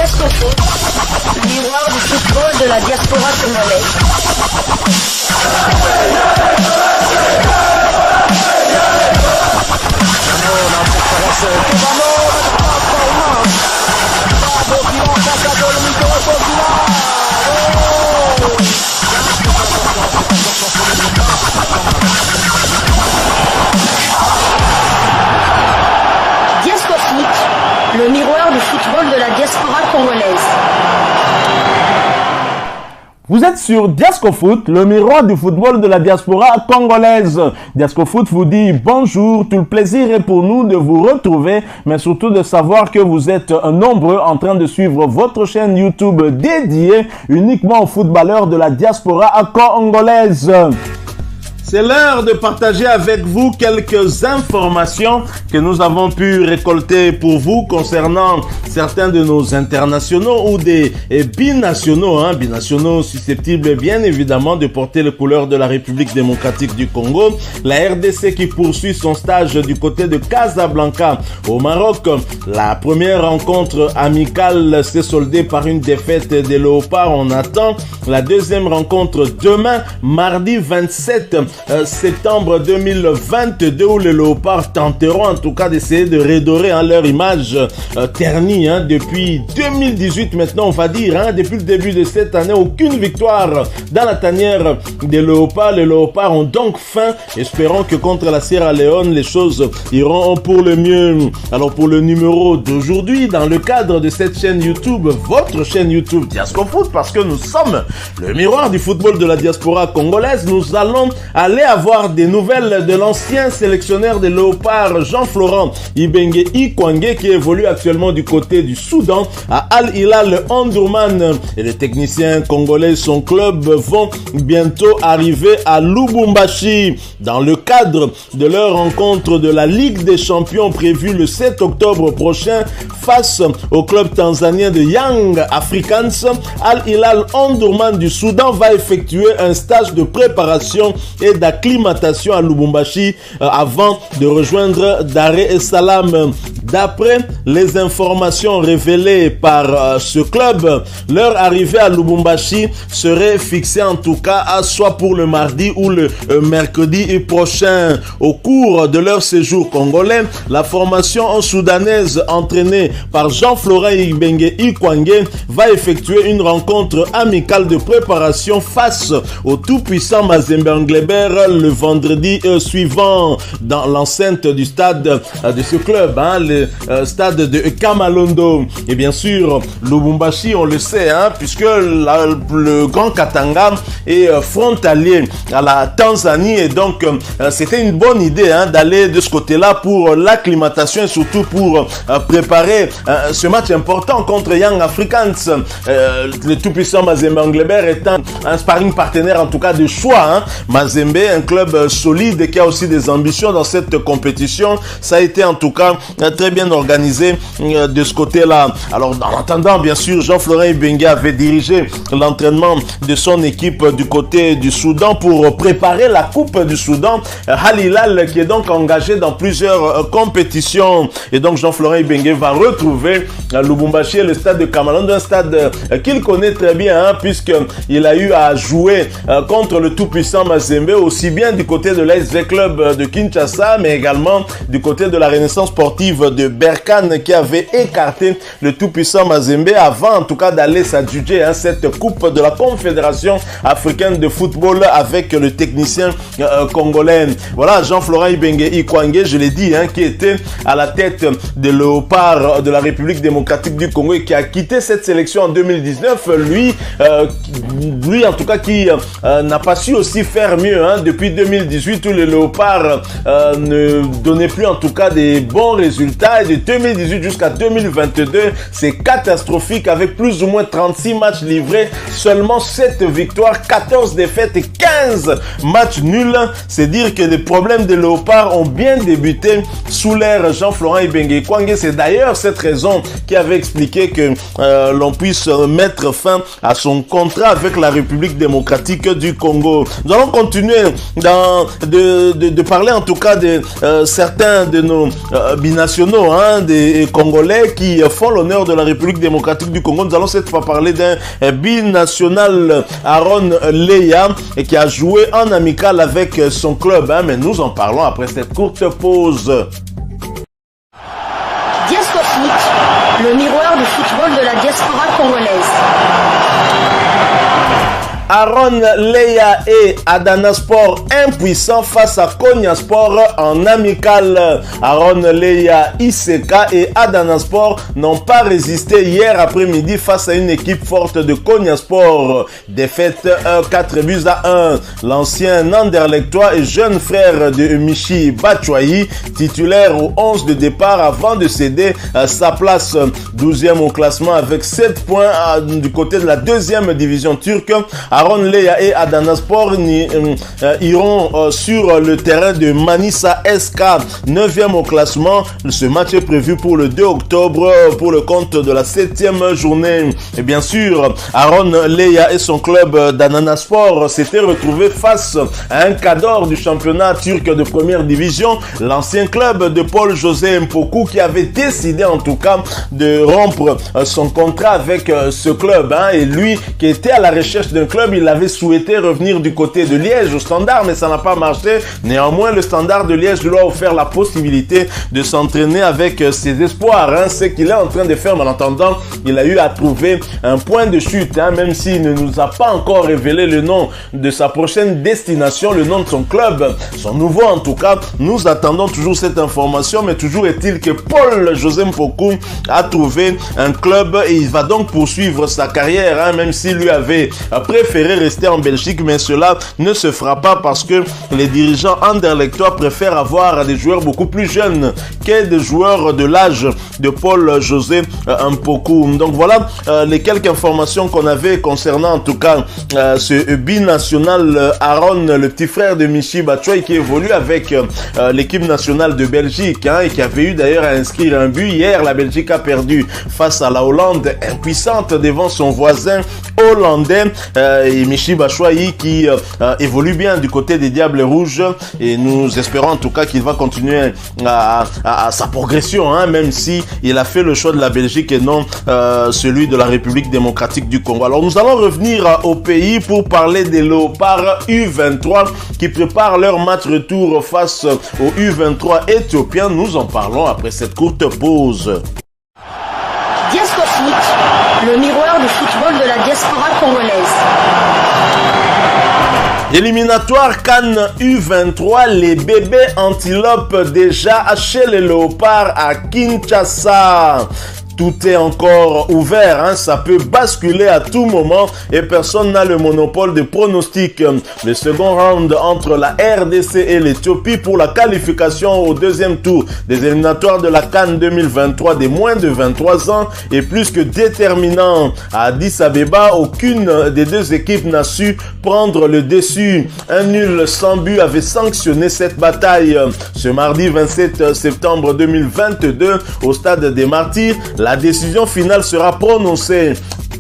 Diasco Foot, miroir du football de la diaspora congolaise. Diasco Foot, le miroir du football de la diaspora congolaise. Vous êtes sur Diasco Foot, le miroir du football de la diaspora congolaise. Diasco Foot vous dit bonjour, tout le plaisir est pour nous de vous retrouver, mais surtout de savoir que vous êtes nombreux en train de suivre votre chaîne YouTube dédiée uniquement aux footballeurs de la diaspora congolaise. C'est l'heure de partager avec vous quelques informations que nous avons pu récolter pour vous concernant certains de nos internationaux ou des binationaux, binationaux susceptibles bien évidemment de porter les couleurs de la République démocratique du Congo. La RDC qui poursuit son stage du côté de Casablanca au Maroc. La première rencontre amicale s'est soldée par une défaite des Léopards. On attend la deuxième rencontre demain, mardi 27 septembre 2022, où les Léopards tenteront en tout cas d'essayer de redorer leur image ternie depuis 2018 maintenant, on va dire, depuis le début de cette année, aucune victoire dans la tanière des Léopards. Les Léopards ont donc faim. Espérons que contre la Sierra Leone, les choses iront pour le mieux. Alors pour le numéro d'aujourd'hui, dans le cadre de cette chaîne YouTube, votre chaîne YouTube Diasco Foot, parce que nous sommes le miroir du football de la diaspora congolaise, nous allons aller avoir des nouvelles de l'ancien sélectionneur des Léopards, Jean-Florent Ibenge Ikwange, qui évolue actuellement du côté du Soudan à Al Hilal Omdurman. Et les techniciens congolais, son club, vont bientôt arriver à Lubumbashi dans le cadre de leur rencontre de la Ligue des Champions prévue le 7 octobre prochain face au club tanzanien de Young Africans. Al Hilal Omdurman du Soudan va effectuer un stage de préparation et d'acclimatation à Lubumbashi avant de rejoindre Dar es Salaam. D'après les informations révélées par ce club, leur arrivée à Lubumbashi serait fixée en tout cas soit pour le mardi ou le mercredi prochain. Au cours de leur séjour congolais, la formation soudanaise entraînée par Jean-Florent Ibenge Ikwange va effectuer une rencontre amicale de préparation face au tout-puissant Mazembe Englebert le vendredi suivant dans l'enceinte du stade de ce club, le stade de Kamalondo. Et bien sûr, Lubumbashi, on le sait, puisque le Grand Katanga est frontalier à la Tanzanie, et donc c'était une bonne idée d'aller de ce côté-là pour l'acclimatation et surtout pour préparer ce match important contre Young Africans. Le tout-puissant Mazembe Englebert étant un sparring partenaire en tout cas de choix. Mazembe, un club solide qui a aussi des ambitions dans cette compétition. Ça a été en tout cas très bien organisé de ce côté-là. Alors en attendant, bien sûr, Jean-Florent Ibenge avait dirigé l'entraînement de son équipe du côté du Soudan pour préparer la Coupe du Soudan. Al Hilal qui est donc engagé dans plusieurs compétitions. Et donc Jean-Florent Ibenge va retrouver Lubumbashi et le stade de Kamalondo, un stade qu'il connaît très bien puisqu'il a eu à jouer contre le tout-puissant Mazembe, aussi bien du côté de l'ASV Club de Kinshasa, mais également du côté de la Renaissance sportive de Berkane qui avait écarté le tout-puissant Mazembe avant en tout cas d'aller s'adjuger cette coupe de la Confédération africaine de football avec le technicien congolais. Voilà Jean-Florent Ibenge Ikwange, je l'ai dit, qui était à la tête des Léopards de la République démocratique du Congo et qui a quitté cette sélection en 2019. Lui en tout cas qui n'a pas su aussi faire mieux depuis 2018 où les Léopards ne donnaient plus en tout cas des bons résultats, et de 2018 jusqu'à 2022 c'est catastrophique avec plus ou moins 36 matchs livrés, seulement 7 victoires, 14 défaites et 15 matchs nuls. C'est dire que les problèmes des Léopards ont bien débuté sous l'ère Jean-Florent Ibenge Ikwange. C'est d'ailleurs cette raison qui avait expliqué que l'on puisse mettre fin à son contrat avec la République démocratique du Congo. Nous allons continuer de parler en tout cas de certains de nos binationaux nationaux des Congolais qui font l'honneur de la République démocratique du Congo. Nous allons cette fois parler d'un binational, Aaron Leya, qui a joué en amical avec son club. Mais nous en parlons après cette courte pause. Diasco Foot, le miroir du football de la diaspora congolaise. Aaron Leya et Adana Sport impuissants face à Konya Sport en amical. Aaron Leya, ICK et Adana Sport n'ont pas résisté hier après-midi face à une équipe forte de Konya Sport. Défaite 4-1. L'ancien Anderlechtois et jeune frère de Michi Batshuayi, titulaire au 11 de départ avant de céder sa place 12e au classement avec 7 points du côté de la deuxième division turque. Aaron Leya et Adana Sport iront sur le terrain de Manisa SK, 9e au classement. Ce match est prévu pour le 2 octobre pour le compte de la 7e journée. Et bien sûr, Aaron Leya et son club d'Adana Sport s'étaient retrouvés face à un cadre du championnat turc de première division, l'ancien club de Paul-José Mpoku, qui avait décidé en tout cas de rompre son contrat avec ce club. Et lui qui était à la recherche d'un club, il avait souhaité revenir du côté de Liège au Standard, mais ça n'a pas marché. Néanmoins, le Standard de Liège lui a offert la possibilité de s'entraîner avec ses espoirs. Ce qu'il est en train de faire, mais en attendant, il a eu à trouver un point de chute, même s'il ne nous a pas encore révélé le nom de sa prochaine destination, le nom de son club, son nouveau en tout cas. Nous attendons toujours cette information, mais toujours est-il que Paul-José Mpoku a trouvé un club et il va donc poursuivre sa carrière, même s'il lui avait préféré rester en Belgique, mais cela ne se fera pas parce que les dirigeants anderlechtois préfèrent avoir des joueurs beaucoup plus jeunes que des joueurs de l'âge de Paul-José Mpoku. Donc voilà les quelques informations qu'on avait concernant en tout cas ce binational Aaron, le petit frère de Michi Batshuayi, qui évolue avec l'équipe nationale de Belgique et qui avait eu d'ailleurs à inscrire un but. Hier, la Belgique a perdu face à la Hollande, impuissante devant son voisin hollandais, et Michi Batshuayi qui évolue bien du côté des Diables Rouges, et nous espérons en tout cas qu'il va continuer à sa progression, même si il a fait le choix de la Belgique et non celui de la République démocratique du Congo. Alors nous allons revenir au pays pour parler des Léopards U23 qui préparent leur match retour face aux U23 éthiopiens. Nous en parlons après cette courte pause. Diasco Foot, le miroir du football de la diaspora congolaise. Éliminatoire Cannes U23, les bébés antilopes déjà chez les Léopards à Kinshasa. Tout est encore ouvert, ça peut basculer à tout moment et personne n'a le monopole de pronostic. Le second round entre la RDC et l'Éthiopie pour la qualification au deuxième tour des éliminatoires de la CAN 2023 des moins de 23 ans est plus que déterminant. À Addis Abeba, aucune des deux équipes n'a su prendre le dessus. Un nul sans but avait sanctionné cette bataille. Ce mardi 27 septembre 2022 au stade des Martyrs, la décision finale sera prononcée.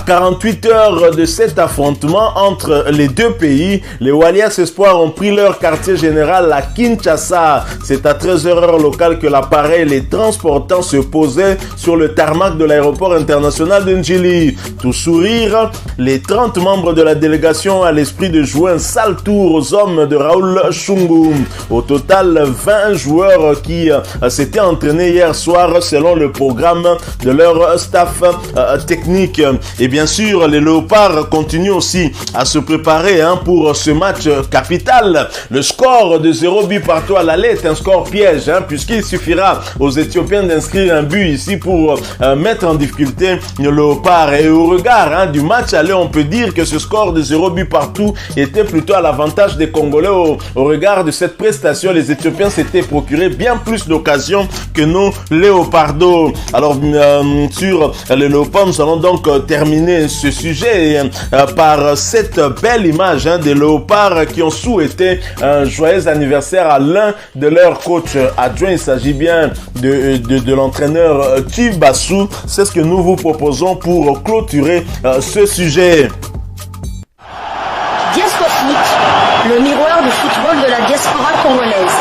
48 heures de cet affrontement entre les deux pays, les Walias Espoirs ont pris leur quartier général à Kinshasa. C'est à 13h heure locale que l'appareil les transportant se posait sur le tarmac de l'aéroport international de Njili. Tout sourire, les 30 membres de la délégation ont à l'esprit de jouer un sale tour aux hommes de Raoul Shungu. Au total, 20 joueurs qui s'étaient entraînés hier soir selon le programme de leur staff technique. Et bien sûr, les Léopards continuent aussi à se préparer pour ce match capital. Le score de 0 but partout à l'aller est un score piège, puisqu'il suffira aux Éthiopiens d'inscrire un but ici pour mettre en difficulté les Léopards. Et au regard du match aller, on peut dire que ce score de 0 but partout était plutôt à l'avantage des Congolais. Au regard de cette prestation, les Éthiopiens s'étaient procuré bien plus d'occasions que nos Léopardos. Alors, sur les Léopards, nous allons donc terminer ce sujet par cette belle image des Léopards qui ont souhaité un joyeux anniversaire à l'un de leurs coachs adjoints. Il s'agit bien de l'entraîneur Chief Bassou. C'est ce que nous vous proposons pour clôturer ce sujet. Diasco Foot, le miroir du football de la diaspora congolaise.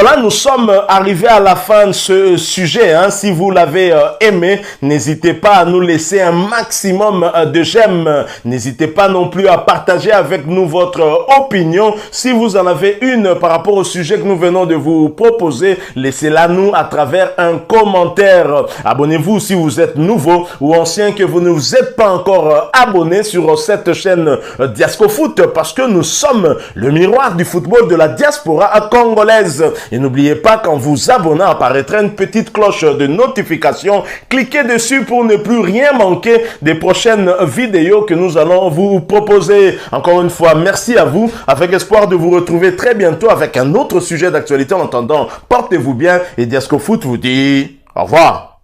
Voilà, nous sommes arrivés à la fin de ce sujet. Hein. Si vous l'avez aimé, n'hésitez pas à nous laisser un maximum de j'aime. N'hésitez pas non plus à partager avec nous votre opinion. Si vous en avez une par rapport au sujet que nous venons de vous proposer, laissez-la nous à travers un commentaire. Abonnez-vous si vous êtes nouveau ou ancien, que vous ne vous êtes pas encore abonné sur cette chaîne Diascofoot, parce que nous sommes le miroir du football de la diaspora congolaise. Et n'oubliez pas qu'en vous abonnant apparaîtra une petite cloche de notification. Cliquez dessus pour ne plus rien manquer des prochaines vidéos que nous allons vous proposer. Encore une fois, merci à vous, avec espoir de vous retrouver très bientôt avec un autre sujet d'actualité. En attendant, portez-vous bien et Diascofoot vous dit au revoir.